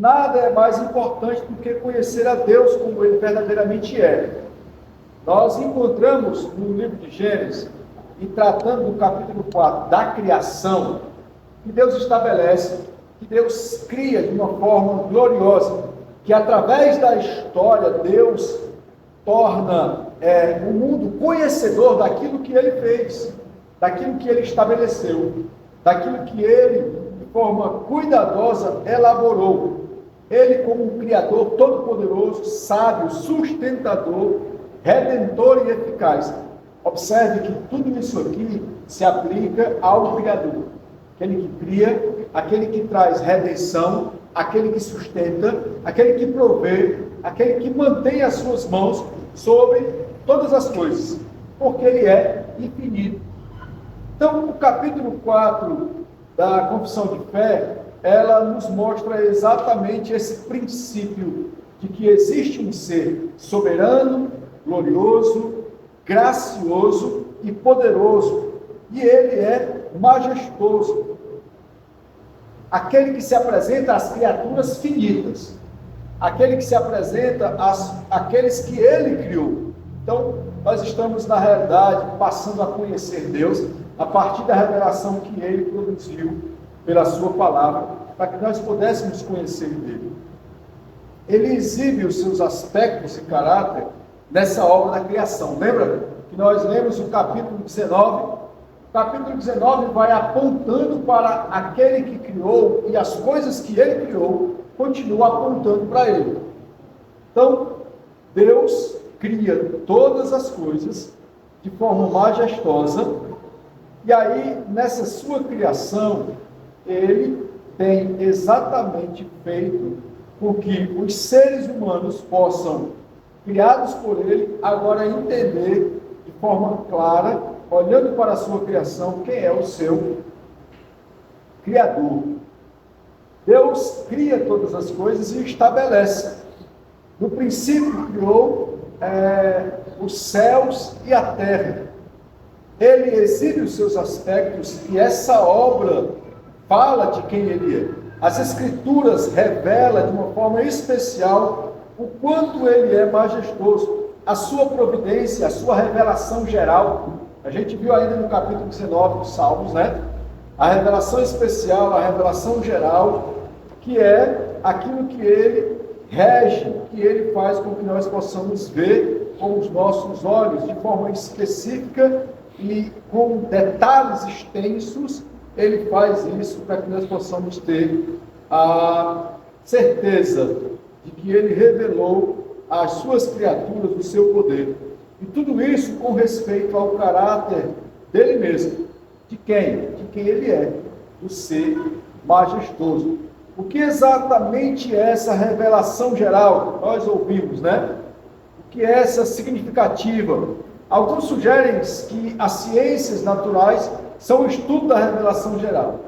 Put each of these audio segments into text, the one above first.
nada é mais importante do que conhecer a Deus como Ele verdadeiramente é. Nós encontramos no livro de Gênesis, e tratando do capítulo 4 da criação, que Deus estabelece, que Deus cria de uma forma gloriosa, que através da história Deus torna o mundo conhecedor daquilo que Ele fez, daquilo que Ele estabeleceu, daquilo que Ele, de forma cuidadosa, elaborou. Ele, como um Criador todo-poderoso, sábio, sustentador, redentor e eficaz. Observe que tudo isso aqui se aplica ao Criador. Aquele que cria, aquele que traz redenção, aquele que sustenta, aquele que provê, aquele que mantém as suas mãos sobre todas as coisas, porque Ele é infinito. Então, o capítulo 4 da Confissão de Fé, ela nos mostra exatamente esse princípio de que existe um ser soberano, glorioso, gracioso e poderoso, e Ele é majestoso. Aquele que se apresenta às criaturas finitas, aquele que se apresenta àqueles que Ele criou. Então, nós estamos, na realidade, passando a conhecer Deus a partir da revelação que Ele produziu pela Sua palavra, para que nós pudéssemos conhecer Ele. Ele exibe os seus aspectos e caráter nessa obra da criação. Lembra que nós lemos o capítulo 19? O capítulo 19 vai apontando para aquele que criou, e as coisas que Ele criou continuam apontando para Ele. Então, Deus cria todas as coisas de forma majestosa, e aí, nessa sua criação, Ele tem exatamente feito com que os seres humanos possam, criados por Ele, agora entender de forma clara, olhando para a sua criação, quem é o seu Criador. Deus cria todas as coisas e estabelece. No princípio criou os céus e a terra. Ele exibe os seus aspectos, e essa obra fala de quem Ele é. As Escrituras revelam de uma forma especial o quanto Ele é majestoso, a sua providência, a sua revelação geral. A gente viu ainda no capítulo 19 dos Salmos, né? A revelação especial, a revelação geral, que é aquilo que Ele rege, que Ele faz com que nós possamos ver com os nossos olhos, de forma específica e com detalhes extensos. Ele faz isso para que nós possamos ter a certeza de que Ele revelou às suas criaturas o seu poder. E tudo isso com respeito ao caráter dele mesmo. De quem? De quem Ele é, do ser majestoso. O que exatamente é essa revelação geral? Nós ouvimos, né? O que é essa significativa? Alguns sugerem que as ciências naturais são o estudo da revelação geral.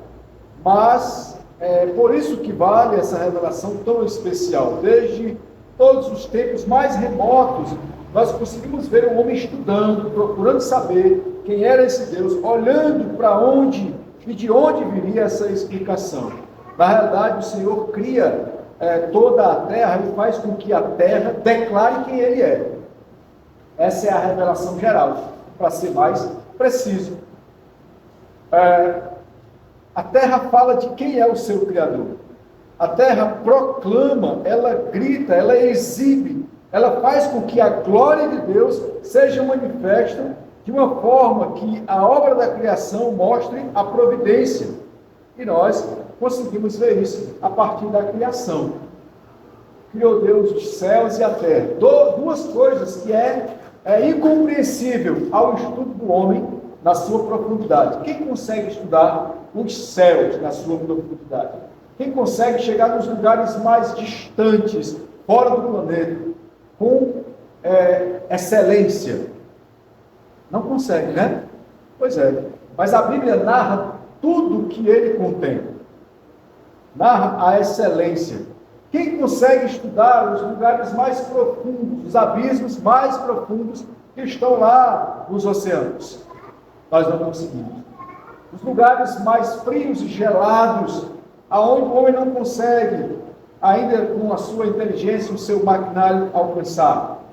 Mas é por isso que vale essa revelação tão especial. Desde todos os tempos mais remotos, nós conseguimos ver um homem estudando, procurando saber quem era esse Deus, olhando para onde e de onde viria essa explicação. Na realidade, o Senhor cria toda a terra e faz com que a terra declare quem Ele é. Essa é a revelação geral, para ser mais preciso. A terra fala de quem é o seu Criador. A terra proclama, ela grita, ela exibe, ela faz com que a glória de Deus seja manifesta de uma forma que a obra da criação mostre a providência. E nós conseguimos ver isso a partir da criação. Criou Deus os céus e a terra. Duas coisas que é incompreensível ao estudo do homem na sua profundidade. Quem consegue estudar os céus na sua profundidade? Quem consegue chegar nos lugares mais distantes, fora do planeta, com excelência? Não consegue, né? Pois é. Mas a Bíblia narra tudo que ele contém. Narra a excelência. Quem consegue estudar os lugares mais profundos, os abismos mais profundos que estão lá nos oceanos? Nós não conseguimos. Os lugares mais frios e gelados, aonde o homem não consegue ainda com a sua inteligência, o seu maquinário alcançar.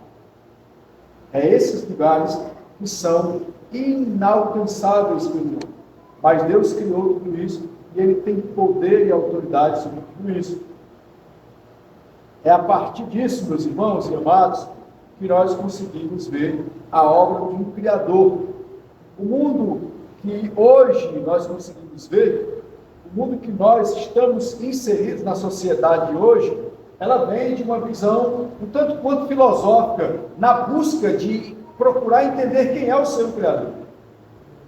É esses lugares que são inalcançáveis pelo homem. Mas Deus criou tudo isso e Ele tem poder e autoridade sobre tudo isso. É a partir disso, meus irmãos e amados, que nós conseguimos ver a obra de um Criador. O mundo que hoje nós conseguimos ver, o mundo que nós estamos inseridos na sociedade hoje, ela vem de uma visão um tanto quanto filosófica, na busca de procurar entender quem é o seu Criador.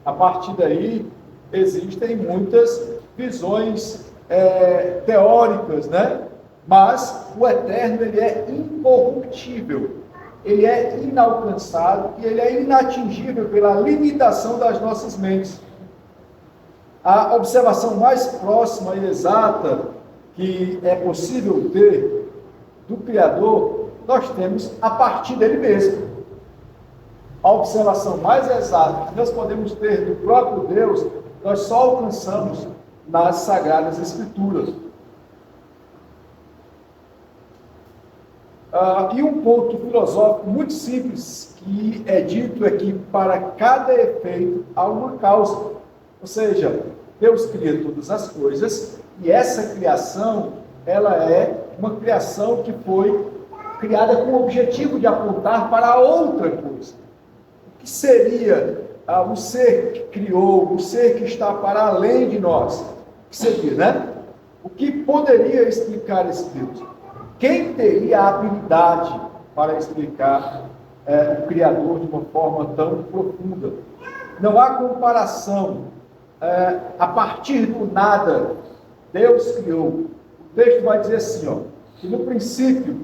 A partir daí, existem muitas visões teóricas, né? Mas o Eterno, ele é incorruptível, ele é inalcançável e ele é inatingível pela limitação das nossas mentes. A observação mais próxima e exata que é possível ter do Criador, nós temos a partir dele mesmo. A observação mais exata que nós podemos ter do próprio Deus, nós só alcançamos nas Sagradas Escrituras. E um ponto filosófico muito simples que é dito é que para cada efeito há uma causa. Ou seja, Deus cria todas as coisas e essa criação, ela é uma criação que foi criada com o objetivo de apontar para outra coisa. O que seria o ser que criou, o ser que está para além de nós? O que seria, né? O que poderia explicar esse Deus? Quem teria a habilidade para explicar o Criador de uma forma tão profunda? Não há comparação. A partir do nada, Deus criou. O texto vai dizer assim, ó, que no princípio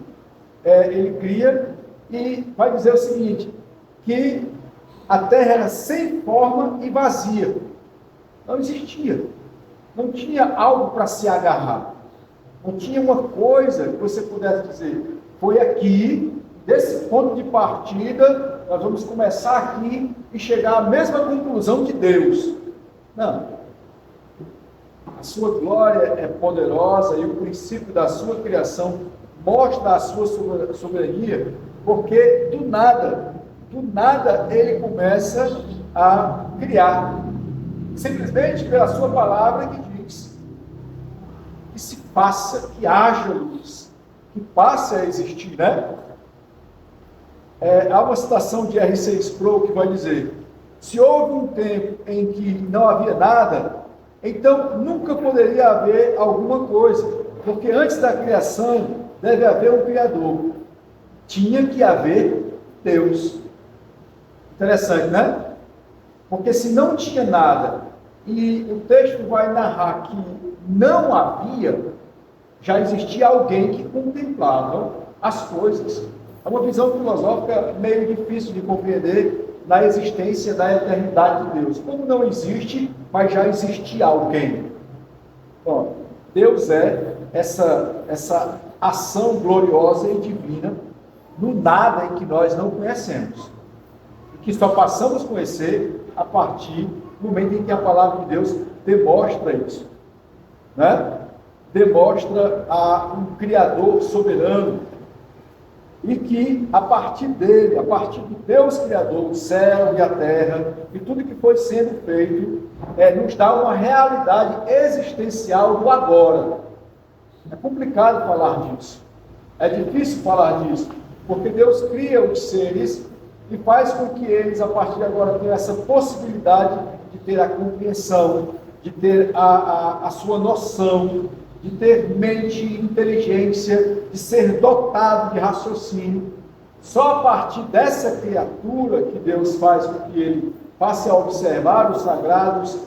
ele cria e vai dizer o seguinte, que a terra era sem forma e vazia. Não existia. Não tinha algo para se agarrar. Não tinha uma coisa que você pudesse dizer, foi aqui, desse ponto de partida, nós vamos começar aqui e chegar à mesma conclusão de Deus. Não. A sua glória é poderosa e o princípio da sua criação mostra a sua soberania, porque do nada ele começa a criar. Simplesmente pela sua palavra que diz que se faça, que haja luz, que passe a existir, né? Há uma citação de R.C. Sproul que vai dizer: se houve um tempo em que não havia nada, então nunca poderia haver alguma coisa, porque antes da criação deve haver um Criador. Tinha que haver Deus. Interessante, né? Porque se não tinha nada, e o texto vai narrar que não havia, já existia alguém que contemplava as coisas. É uma visão filosófica meio difícil de compreender na existência da eternidade de Deus. Como não existe, mas já existia alguém. Bom, Deus é essa ação gloriosa e divina no nada em que nós não conhecemos. E que só passamos a conhecer a partir do momento em que a palavra de Deus demonstra isso. Né? Demonstra um Criador soberano. E que a partir dele, a partir de Deus Criador, o céu e a terra, e tudo que foi sendo feito, nos dá uma realidade existencial do agora. É complicado falar disso. É difícil falar disso, porque Deus cria os seres e faz com que eles, a partir de agora, tenham essa possibilidade de ter a compreensão, de ter a sua noção, de ter mente e inteligência, de ser dotado de raciocínio. Só a partir dessa criatura que Deus faz com que ele passe a observar os sagrados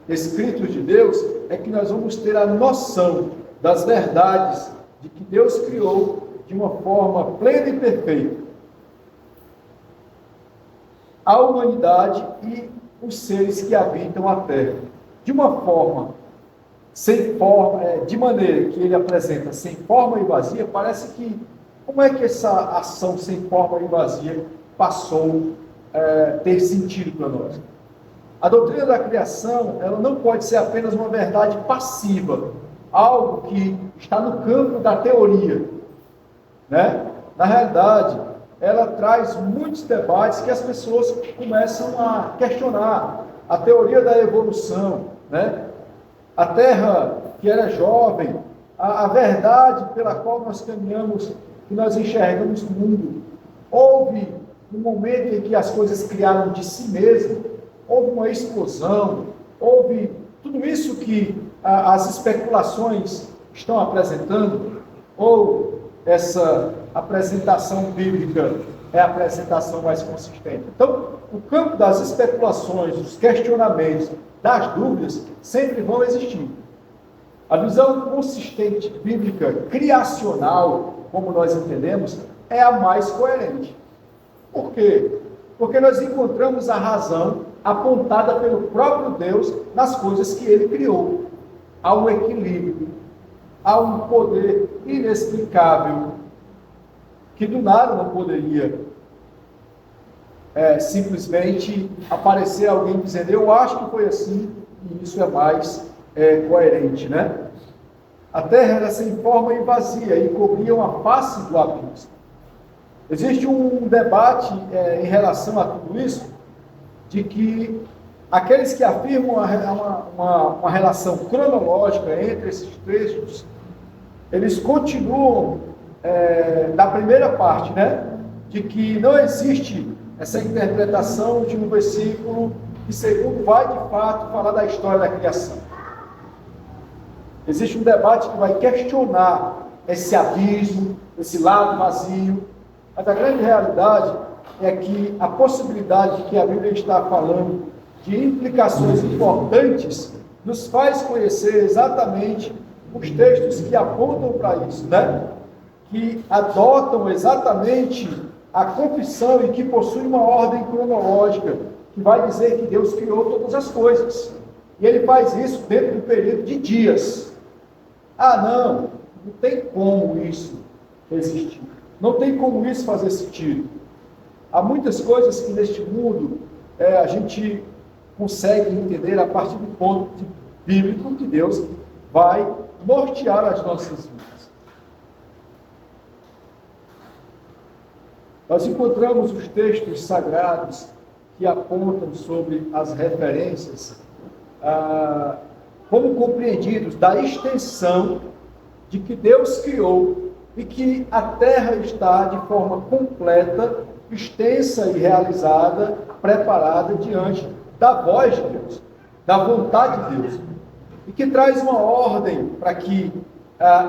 escritos de Deus, é que nós vamos ter a noção das verdades de que Deus criou de uma forma plena e perfeita a humanidade e os seres que habitam a terra. De uma forma sem forma, de maneira que ele apresenta sem forma e vazia, parece que, como é que essa ação sem forma e vazia passou a ter sentido para nós? A doutrina da criação, ela não pode ser apenas uma verdade passiva, algo que está no campo da teoria, né? Na realidade, ela traz muitos debates que as pessoas começam a questionar. A teoria da evolução, né? A Terra que era jovem, a verdade pela qual nós caminhamos, que nós enxergamos o mundo. Houve um momento em que as coisas criaram de si mesmo, houve uma explosão, houve tudo isso que as especulações estão apresentando, ou essa apresentação bíblica é a apresentação mais consistente. Então, o campo das especulações, dos questionamentos, das dúvidas, sempre vão existir. A visão consistente, bíblica, criacional, como nós entendemos, é a mais coerente. Por quê? Porque nós encontramos a razão apontada pelo próprio Deus nas coisas que Ele criou. Há um equilíbrio, há um poder inexplicável, que do nada não poderia simplesmente aparecer alguém dizendo, eu acho que foi assim, e isso é mais coerente, né? A terra era sem forma e vazia, e cobria uma face do abismo. Existe um debate em relação a tudo isso, de que aqueles que afirmam uma relação cronológica entre esses trechos, eles continuam da primeira parte, né? De que não existe essa interpretação de um versículo que, segundo, vai de fato falar da história da criação. Existe um debate que vai questionar esse abismo, esse lado vazio, mas a grande realidade é que a possibilidade de que a Bíblia está falando de implicações importantes nos faz conhecer exatamente os textos que apontam para isso, né? Que adotam exatamente a confissão e que possuem uma ordem cronológica, que vai dizer que Deus criou todas as coisas. E Ele faz isso dentro do período de dias. Não tem como isso existir. Não tem como isso fazer sentido. Há muitas coisas que neste mundo a gente consegue entender a partir do ponto bíblico que Deus vai nortear as nossas vidas. Nós encontramos os textos sagrados que apontam sobre as referências como compreendidos da extensão de que Deus criou e que a terra está de forma completa, extensa e realizada, preparada diante da voz de Deus, da vontade de Deus, e que traz uma ordem para que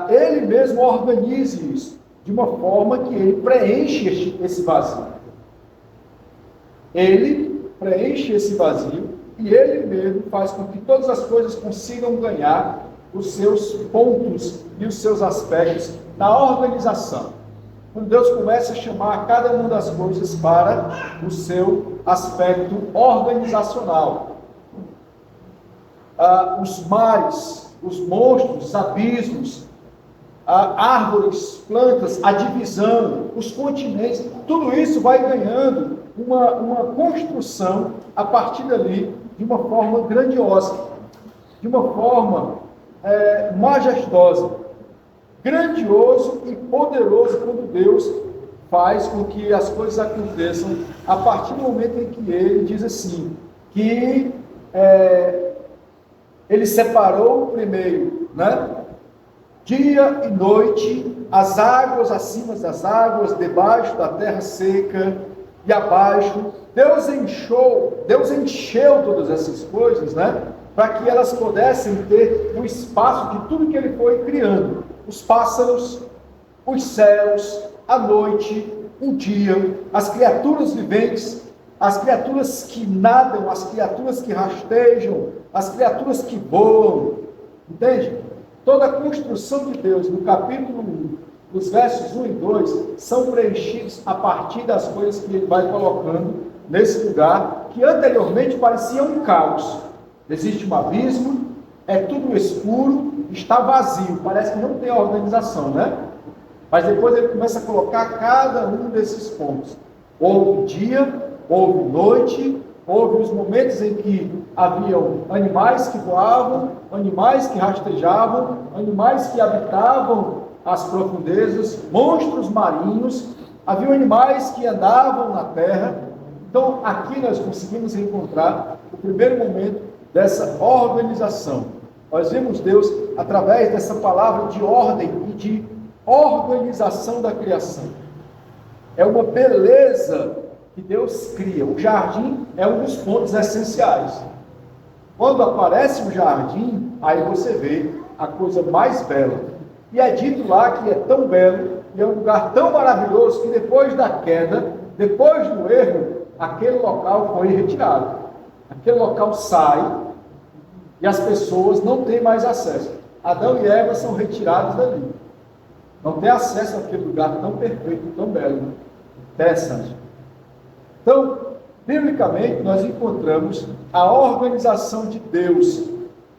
Ele mesmo organize isso, de uma forma que Ele preenche esse vazio. Ele preenche esse vazio e Ele mesmo faz com que todas as coisas consigam ganhar os seus pontos e os seus aspectos na organização. Quando Deus começa a chamar cada uma das coisas para o seu aspecto organizacional. Os mares, os monstros, os abismos, árvores, plantas, a divisão, os continentes, tudo isso vai ganhando uma construção a partir dali de uma forma grandiosa, de uma forma majestosa. Grandioso e poderoso quando Deus faz com que as coisas aconteçam a partir do momento em que Ele diz assim, que Ele separou primeiro, né? Dia e noite, as águas acima das águas, debaixo da terra seca e abaixo. Deus encheu todas essas coisas, né? Para que elas pudessem ter o espaço de tudo que Ele foi criando. Os pássaros, os céus, a noite, o dia, as criaturas viventes, as criaturas que nadam, as criaturas que rastejam, as criaturas que voam. Entende? Toda a construção de Deus, no capítulo 1, os versos 1 e 2, são preenchidos a partir das coisas que Ele vai colocando nesse lugar, que anteriormente parecia um caos. Existe um abismo, é tudo escuro, está vazio, parece que não tem organização, né? Mas depois Ele começa a colocar cada um desses pontos. Houve dia, houve noite, houve os momentos em que haviam animais que voavam, animais que rastejavam, animais que habitavam as profundezas, monstros marinhos, havia animais que andavam na terra. Então, aqui nós conseguimos encontrar o primeiro momento dessa organização. Nós vemos Deus através dessa palavra de ordem e de organização da criação. É uma beleza que Deus cria. O jardim é um dos pontos essenciais. Quando aparece o jardim, aí você vê a coisa mais bela. E é dito lá que é tão belo, e é um lugar tão maravilhoso, que depois da queda, depois do erro, aquele local foi retirado. Aquele local sai e as pessoas não têm mais acesso. Adão e Eva são retirados dali. Não tem acesso àquele lugar tão perfeito, tão belo. Interessante. Então, biblicamente, nós encontramos a organização de Deus,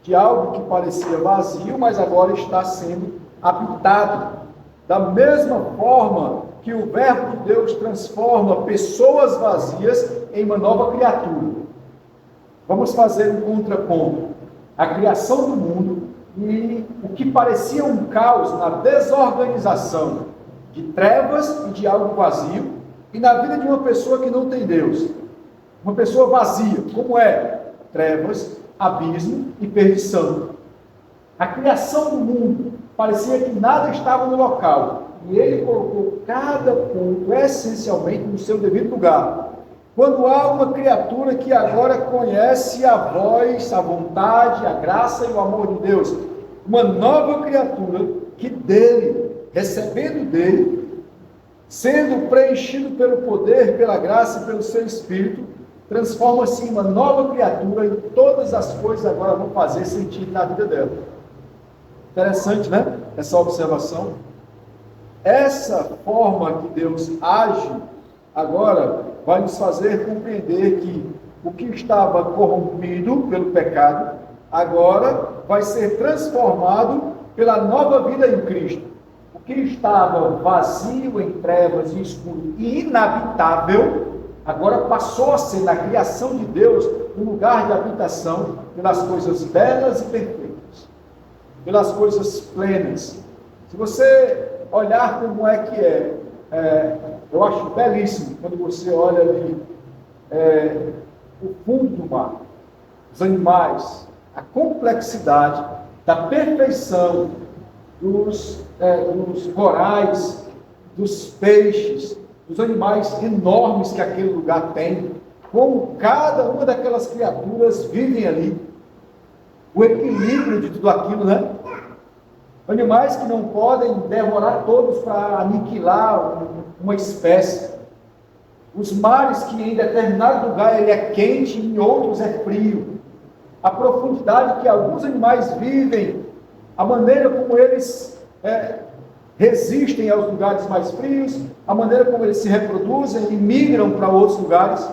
de algo que parecia vazio, mas agora está sendo habitado. Da mesma forma que o verbo de Deus transforma pessoas vazias em uma nova criatura. Vamos fazer um contraponto. A criação do mundo e o que parecia um caos na desorganização de trevas e de algo vazio, e na vida de uma pessoa que não tem Deus. Uma pessoa vazia, como é? Trevas, abismo e perdição. A criação do mundo parecia que nada estava no local, e ele colocou cada ponto essencialmente no seu devido lugar. Quando há uma criatura que agora conhece a voz, a vontade, a graça e o amor de Deus, uma nova criatura que dele, recebendo dele, sendo preenchido pelo poder, pela graça e pelo seu Espírito, transforma-se em uma nova criatura, e todas as coisas agora vão fazer sentido na vida dela. Interessante, né? Essa observação. Essa forma que Deus age agora vai nos fazer compreender que o que estava corrompido pelo pecado agora vai ser transformado pela nova vida em Cristo. O que estava vazio, em trevas e escuro e inabitável, agora passou a ser, na criação de Deus, um lugar de habitação pelas coisas belas e perfeitas, pelas coisas plenas. Se você olhar como é que eu acho belíssimo quando você olha ali o fundo do mar, os animais, a complexidade da perfeição dos corais, dos peixes, dos animais enormes que aquele lugar tem, como cada uma daquelas criaturas vivem ali, o equilíbrio de tudo aquilo, né? Animais que não podem devorar todos para aniquilar uma espécie. Os mares que em determinado lugar ele é quente e em outros é frio. A profundidade que alguns animais vivem, a maneira como eles resistem aos lugares mais frios, a maneira como eles se reproduzem e migram para outros lugares.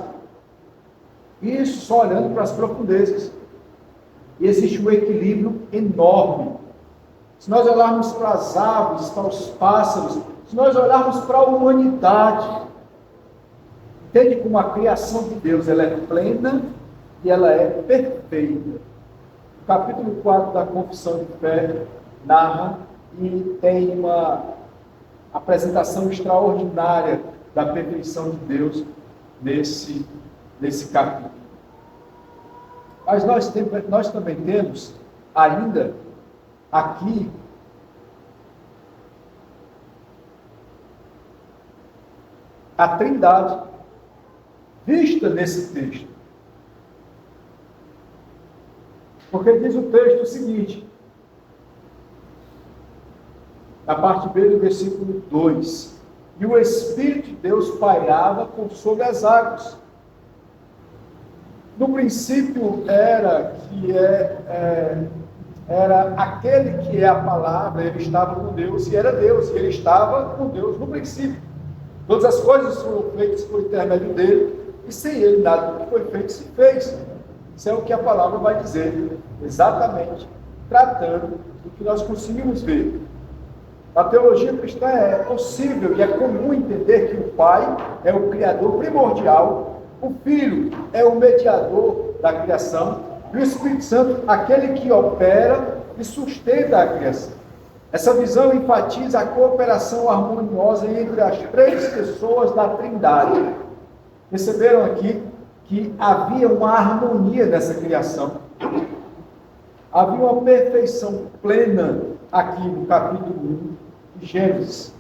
Isso só olhando para as profundezas. E existe um equilíbrio enorme. Se nós olharmos para as aves, para os pássaros, se nós olharmos para a humanidade, entende como a criação de Deus ela é plena e ela é perfeita. O capítulo 4 da Confissão de Fé narra e tem uma apresentação extraordinária da perfeição de Deus nesse capítulo. Mas nós também temos ainda aqui a Trindade vista nesse texto. Porque diz o texto o seguinte, na parte B do versículo 2: e o Espírito de Deus pairava por sobre as águas. No princípio era aquele que é a palavra, ele estava com Deus e era Deus, e ele estava com Deus no princípio. Todas as coisas foram feitas por intermédio dele, e sem ele nada do que foi feito se fez. Isso é o que a palavra vai dizer, exatamente, tratando do que nós conseguimos ver. Na teologia cristã é possível e é comum entender que o Pai é o Criador primordial O Filho é o mediador da criação e o Espírito Santo, aquele que opera e sustenta a criação. Essa visão enfatiza a cooperação harmoniosa entre as três pessoas da Trindade. Perceberam aqui que havia uma harmonia nessa criação. Havia uma perfeição plena aqui no capítulo 1 de Gênesis.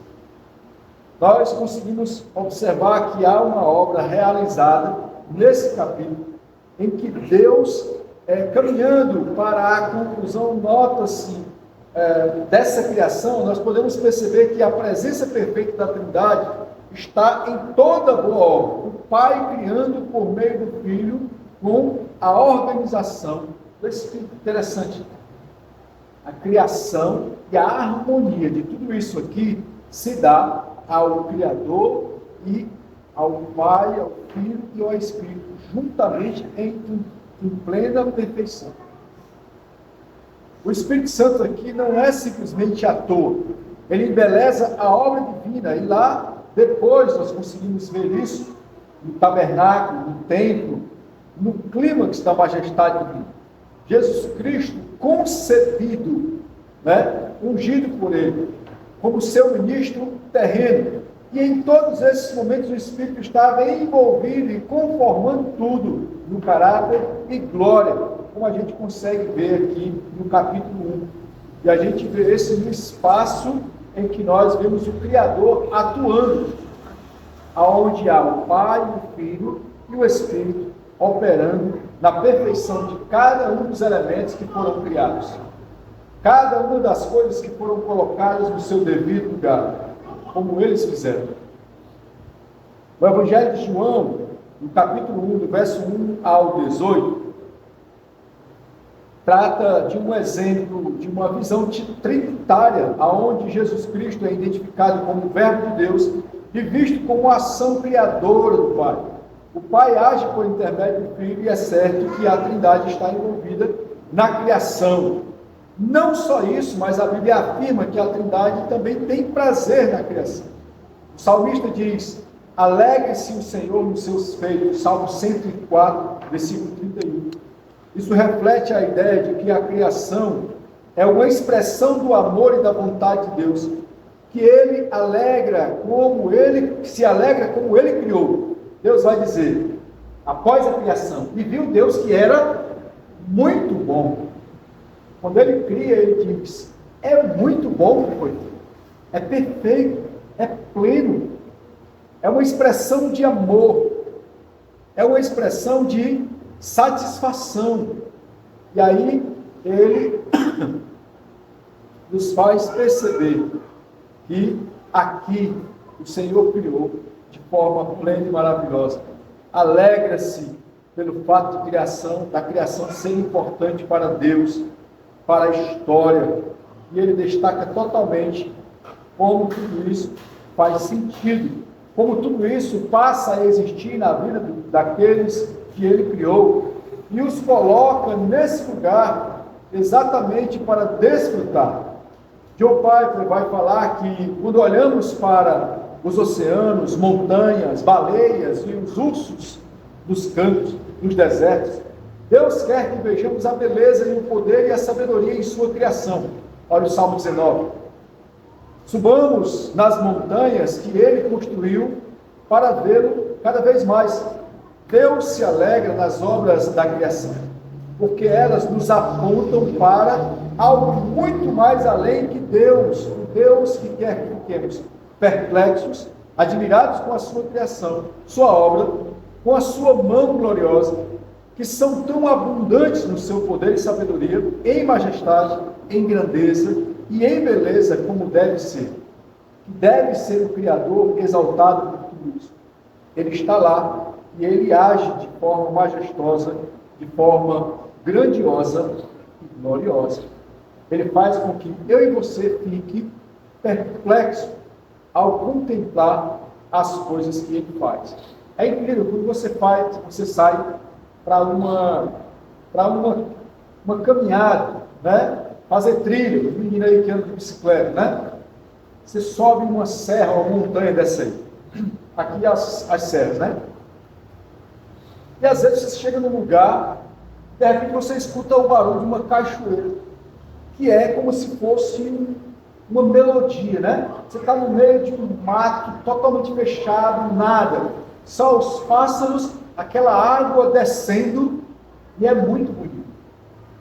Nós conseguimos observar que há uma obra realizada nesse capítulo, em que Deus, caminhando para a conclusão, nota-se, dessa criação, nós podemos perceber que a presença perfeita da Trindade está em toda boa obra. O Pai criando por meio do Filho com a organização do Espírito. Interessante. A criação e a harmonia de tudo isso aqui se dá ao Criador e ao Pai, ao Filho e ao Espírito, juntamente em plena perfeição. O Espírito Santo aqui não é simplesmente ator, ele embeleza a obra divina, e lá depois nós conseguimos ver isso no tabernáculo, no templo, no clímax da majestade divina. Jesus Cristo concebido, ungido por ele, como seu ministro terreno, e em todos esses momentos o Espírito estava envolvido e conformando tudo no caráter e glória, como a gente consegue ver aqui no capítulo 1. E a gente vê esse no espaço em que nós vemos o Criador atuando, aonde há o Pai, o Filho e o Espírito operando na perfeição de cada um dos elementos que foram criados. Cada uma das coisas que foram colocadas no seu devido lugar, como eles fizeram. O Evangelho de João, no capítulo 1, do verso 1 ao 18, trata de um exemplo, de uma visão trinitária, aonde Jesus Cristo é identificado como o Verbo de Deus e visto como a ação criadora do Pai. O Pai age por intermédio do Filho, e é certo que a Trindade está envolvida na criação. Não só isso, mas a Bíblia afirma que a Trindade também tem prazer na criação. O salmista diz: alegre-se o Senhor nos seus feitos, Salmo 104, versículo 31. Isso reflete a ideia de que a criação é uma expressão do amor e da vontade de Deus, que ele se alegra como ele criou. Deus vai dizer, após a criação, e viu Deus que era muito bom. Quando ele cria, ele diz, é muito bom o que foi feito, é perfeito, é pleno, é uma expressão de amor, é uma expressão de satisfação. E aí ele nos faz perceber que aqui o Senhor criou de forma plena e maravilhosa. Alegra-se pelo fato da criação ser importante para Deus, para a história, e ele destaca totalmente como tudo isso faz sentido, como tudo isso passa a existir na vida daqueles que ele criou, e os coloca nesse lugar exatamente para desfrutar. John Piper vai falar que quando olhamos para os oceanos, montanhas, baleias e os ursos dos campos, dos desertos, Deus quer que vejamos a beleza e o poder e a sabedoria em sua criação. Olha o Salmo 19. Subamos nas montanhas que ele construiu para vê-lo cada vez mais. Deus se alegra nas obras da criação, porque elas nos apontam para algo muito mais além que Deus, o Deus que quer que fiquemos perplexos, admirados com a sua criação, sua obra, com a sua mão gloriosa, que são tão abundantes no seu poder e sabedoria, em majestade, em grandeza e em beleza, como deve ser. Deve ser o Criador exaltado por tudo isso. Ele está lá e ele age de forma majestosa, de forma grandiosa e gloriosa. Ele faz com que eu e você fique perplexo ao contemplar as coisas que ele faz. É incrível, quando você sai para uma caminhada, fazer trilha, o menino aí que anda de bicicleta, você sobe uma serra, uma montanha dessa aí, aqui as serras, E às vezes você chega num lugar, de repente você escuta o barulho de uma cachoeira, que é como se fosse uma melodia, né? Você está no meio de um mato totalmente fechado, nada. Só os pássaros, aquela água descendo, e é muito bonito.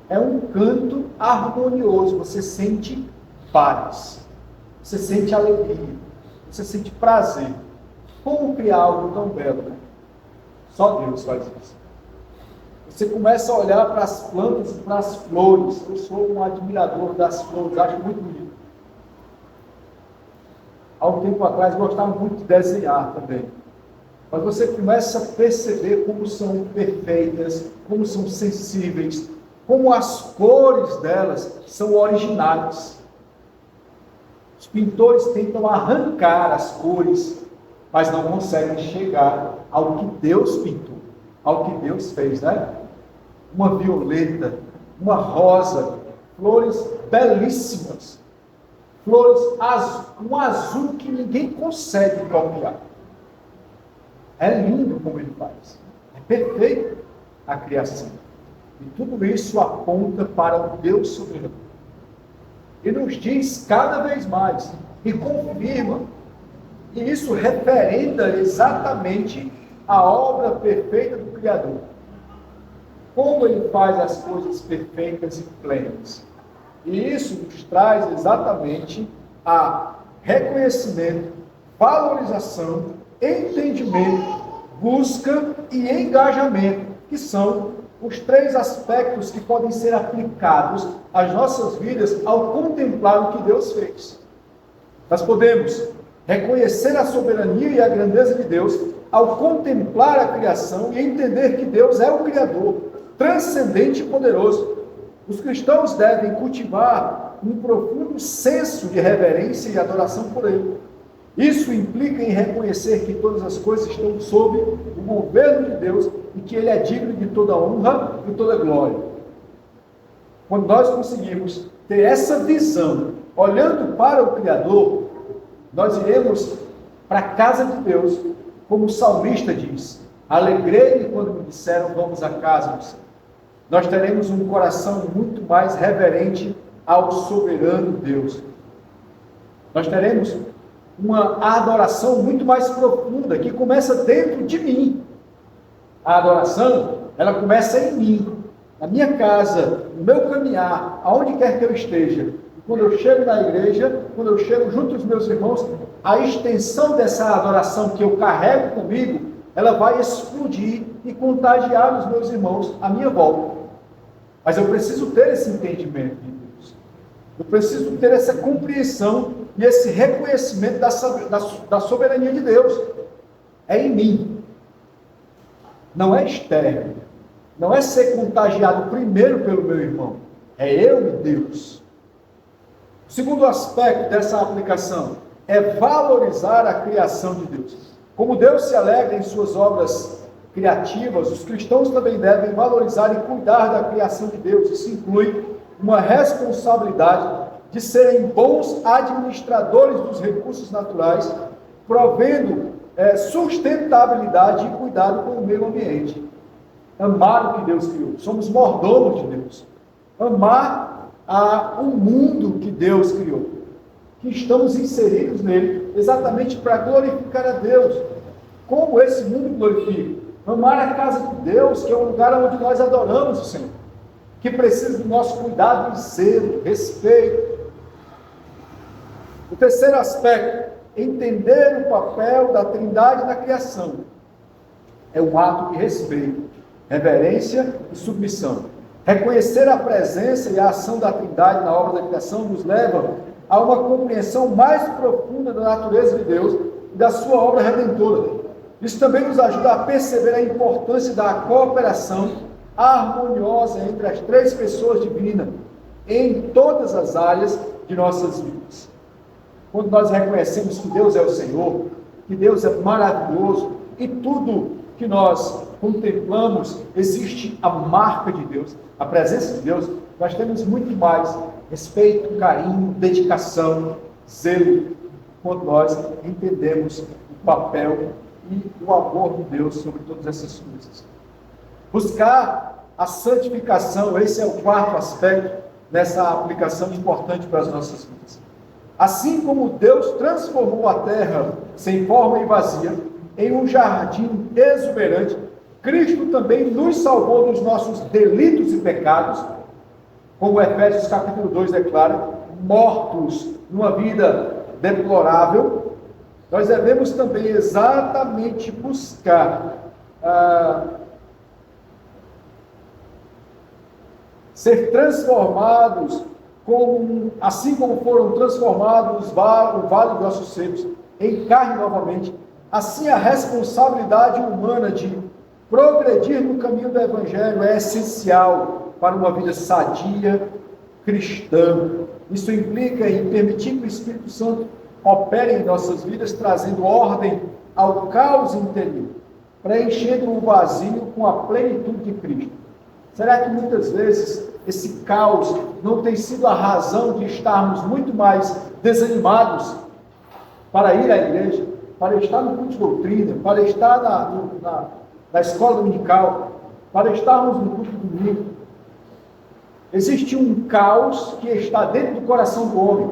É um canto harmonioso, você sente paz, você sente alegria, você sente prazer. Como criar algo tão belo, né? Só Deus faz isso. Você começa a olhar para as plantas e para as flores. Eu sou um admirador das flores, acho muito bonito. Há um tempo atrás gostava muito de desenhar também. Mas você começa a perceber como são perfeitas, como são sensíveis, como as cores delas são originais. Os pintores tentam arrancar as cores, mas não conseguem chegar ao que Deus pintou, ao que Deus fez, né? Uma violeta, uma rosa, flores belíssimas, flores um azul que ninguém consegue copiar. É lindo como ele faz, é perfeito a criação. E tudo isso aponta para o Deus soberano. E nos diz cada vez mais, e confirma, e isso referenda exatamente a obra perfeita do Criador. Como ele faz as coisas perfeitas e plenas. E isso nos traz exatamente a reconhecimento, valorização, entendimento, busca e engajamento, que são os três aspectos que podem ser aplicados às nossas vidas ao contemplar o que Deus fez. Nós podemos reconhecer a soberania e a grandeza de Deus ao contemplar a criação e entender que Deus é o Criador, transcendente e poderoso. Os cristãos devem cultivar um profundo senso de reverência e adoração por Ele. Isso implica em reconhecer que todas as coisas estão sob o governo de Deus e que Ele é digno de toda honra e toda glória. Quando nós conseguimos ter essa visão, olhando para o Criador, nós iremos para a casa de Deus, como o salmista diz: alegrei-me quando me disseram, vamos à casa do Senhor. Nós teremos um coração muito mais reverente ao soberano Deus. Nós teremos uma adoração muito mais profunda, que começa dentro de mim. A adoração, ela começa em mim, na minha casa, no meu caminhar, aonde quer que eu esteja. E quando eu chego na igreja, quando eu chego junto aos meus irmãos, a extensão dessa adoração que eu carrego comigo, ela vai explodir e contagiar os meus irmãos à minha volta. Mas eu preciso ter esse entendimento de Deus. Eu preciso ter essa compreensão e esse reconhecimento da soberania de Deus. É em mim. Não é externo. Não é ser contagiado primeiro pelo meu irmão. É eu e Deus. O segundo aspecto dessa aplicação é valorizar a criação de Deus. Como Deus se alegra em suas obras criativas, os cristãos também devem valorizar e cuidar da criação de Deus. Isso inclui uma responsabilidade de serem bons administradores dos recursos naturais, provendo sustentabilidade e cuidado com o meio ambiente. Amar o que Deus criou. Somos mordomos de Deus. Amar o mundo que Deus criou. Que estamos inseridos nele exatamente para glorificar a Deus. Como esse mundo glorifica? Amar a casa de Deus, que é o lugar onde nós adoramos o Senhor. Que precisa do nosso cuidado e zelo, respeito. O terceiro aspecto, entender o papel da Trindade na criação. É um ato de respeito, reverência e submissão. Reconhecer a presença e a ação da Trindade na obra da criação nos leva a uma compreensão mais profunda da natureza de Deus e da sua obra redentora. Isso também nos ajuda a perceber a importância da cooperação harmoniosa entre as três pessoas divinas em todas as áreas de nossas vidas. Quando nós reconhecemos que Deus é o Senhor, que Deus é maravilhoso, e tudo que nós contemplamos, existe a marca de Deus, a presença de Deus, nós temos muito mais respeito, carinho, dedicação, zelo, quando nós entendemos o papel e o amor de Deus sobre todas essas coisas. Buscar a santificação, esse é o quarto aspecto nessa aplicação importante para as nossas vidas. Assim como Deus transformou a terra sem forma e vazia em um jardim exuberante, Cristo também nos salvou dos nossos delitos e pecados, como Efésios capítulo 2 declara, mortos numa vida deplorável. Nós devemos também exatamente buscar ser transformados, assim como foram transformados o vale dos ossos secos em carne novamente. Assim, a responsabilidade humana de progredir no caminho do Evangelho é essencial para uma vida sadia, cristã. Isso implica em permitir que o Espírito Santo opere em nossas vidas, trazendo ordem ao caos interior, preenchendo o vazio com a plenitude de Cristo. Será que muitas vezes esse caos não tem sido a razão de estarmos muito mais desanimados para ir à igreja, para estar no culto de doutrina, para estar na escola dominical, para estarmos no culto do domingo? Existe um caos que está dentro do coração do homem.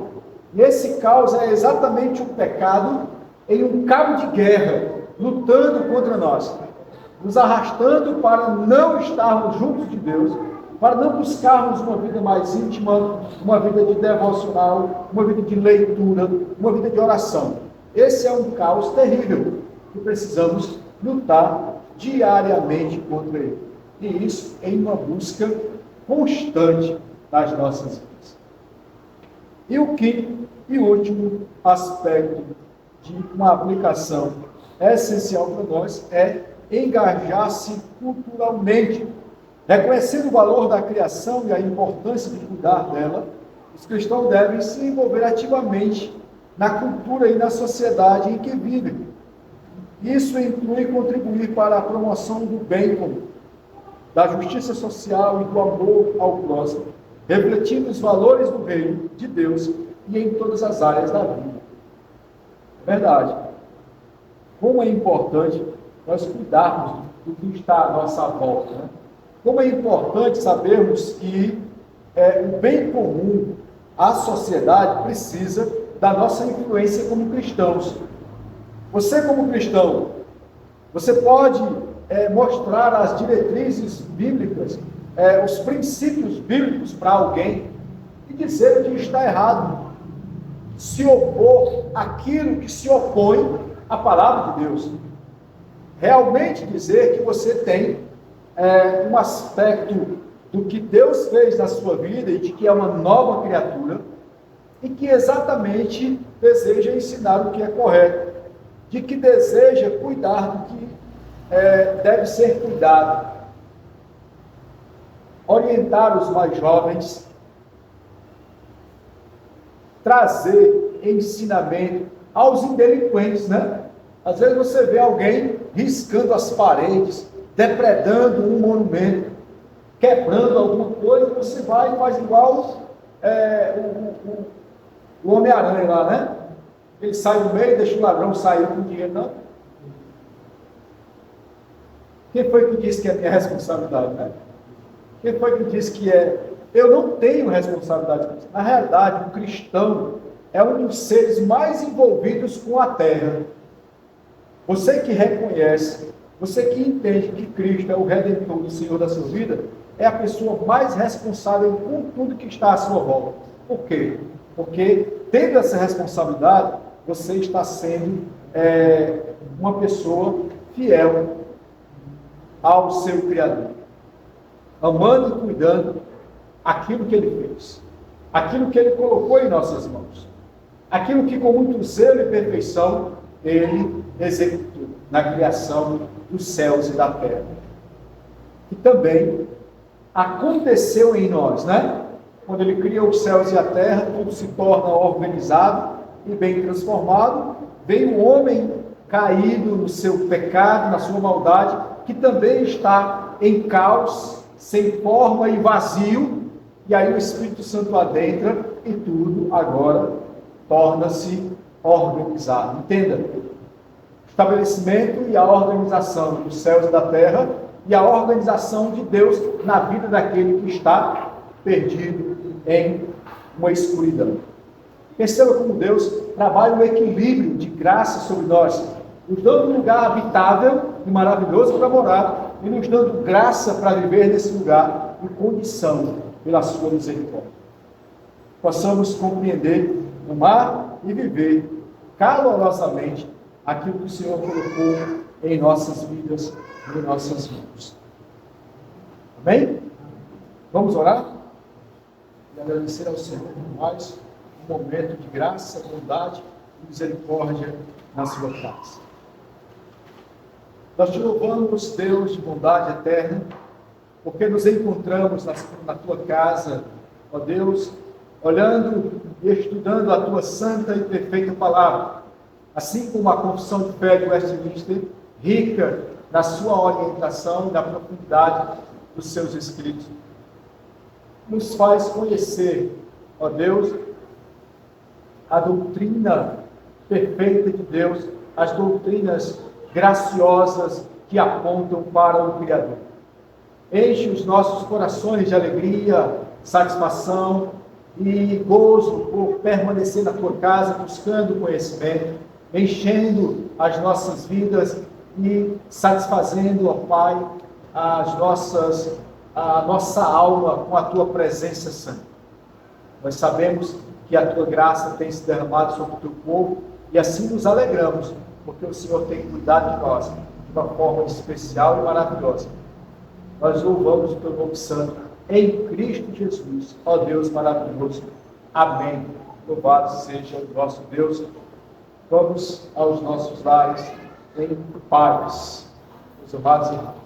E esse caos é exatamente o pecado em um cabo de guerra, lutando contra nós, nos arrastando para não estarmos juntos de Deus, para não buscarmos uma vida mais íntima, uma vida de devocional, uma vida de leitura, uma vida de oração. Esse é um caos terrível que precisamos lutar diariamente contra ele. E isso em uma busca constante nas nossas vidas. E o quinto e último aspecto de uma aplicação essencial para nós é engajar-se culturalmente. Reconhecendo o valor da criação e a importância de cuidar dela, os cristãos devem se envolver ativamente na cultura e na sociedade em que vivem. Isso inclui contribuir para a promoção do bem comum, da justiça social e do amor ao próximo, refletindo os valores do reino de Deus e em todas as áreas da vida. É verdade. Como é importante nós cuidarmos do que está à nossa volta, né? Como é importante sabermos que o bem comum, a sociedade precisa da nossa influência como cristãos. Você como cristão, você pode mostrar as diretrizes bíblicas, os princípios bíblicos para alguém e dizer que está errado. Se opor àquilo que se opõe à palavra de Deus. Realmente dizer que você tem um aspecto do que Deus fez na sua vida e de que é uma nova criatura e que exatamente deseja ensinar o que é correto, de que deseja cuidar do que deve ser cuidado, orientar os mais jovens, trazer ensinamento aos indelinquentes, né? Às vezes você vê alguém riscando as paredes, depredando um monumento, quebrando alguma coisa, você vai e faz igual o Homem-Aranha lá, né? Ele sai do meio e deixa o ladrão sair com o dinheiro, não? Quem foi que disse que é minha responsabilidade, né? Quem foi que disse que eu não tenho responsabilidade com isso? Na realidade, o cristão é um dos seres mais envolvidos com a terra. Você que reconhece, você que entende que Cristo é o Redentor do Senhor da sua vida, é a pessoa mais responsável com tudo que está à sua volta. Por quê? Porque, tendo essa responsabilidade, você está sendo uma pessoa fiel ao seu Criador, amando e cuidando aquilo que Ele fez, aquilo que Ele colocou em nossas mãos, aquilo que com muito zelo e perfeição Ele executou na criação dos céus e da terra. E também aconteceu em nós, né? Quando Ele cria os céus e a terra, tudo se torna organizado e bem transformado. Vem o homem caído no seu pecado, na sua maldade, que também está em caos, sem forma e vazio, e aí o Espírito Santo adentra e tudo agora torna-se organizado. Entenda? O estabelecimento e a organização dos céus e da terra e a organização de Deus na vida daquele que está perdido em uma escuridão. Perceba como Deus trabalha o equilíbrio de graça sobre nós, nos dando um lugar habitável e maravilhoso para morar, e nos dando graça para viver nesse lugar e condição pela sua misericórdia. Possamos compreender, amar e viver calorosamente aquilo que o Senhor colocou em nossas vidas e em nossas mãos. Amém? Vamos orar? E agradecer ao Senhor por mais um momento de graça, bondade e misericórdia na sua casa. Nós te louvamos, Deus de bondade eterna, porque nos encontramos na tua casa, ó Deus, olhando e estudando a tua santa e perfeita palavra, assim como a confissão de fé de Westminster, rica na sua orientação e na profundidade dos seus escritos. Nos faz conhecer, ó Deus, a doutrina perfeita de Deus, as doutrinas graciosas que apontam para o Criador. Enche os nossos corações de alegria, satisfação e gozo por permanecer na tua casa, buscando conhecimento, enchendo as nossas vidas e satisfazendo, ó Pai, a nossa alma com a tua presença santa. Nós sabemos que a tua graça tem se derramado sobre o teu povo e assim nos alegramos, porque o Senhor tem cuidado de nós de uma forma especial e maravilhosa. Nós louvamos o teu nome santo em Cristo Jesus, ó Deus maravilhoso. Amém. Louvado seja o nosso Deus. Vamos aos nossos lares em paz, meus amados irmãos.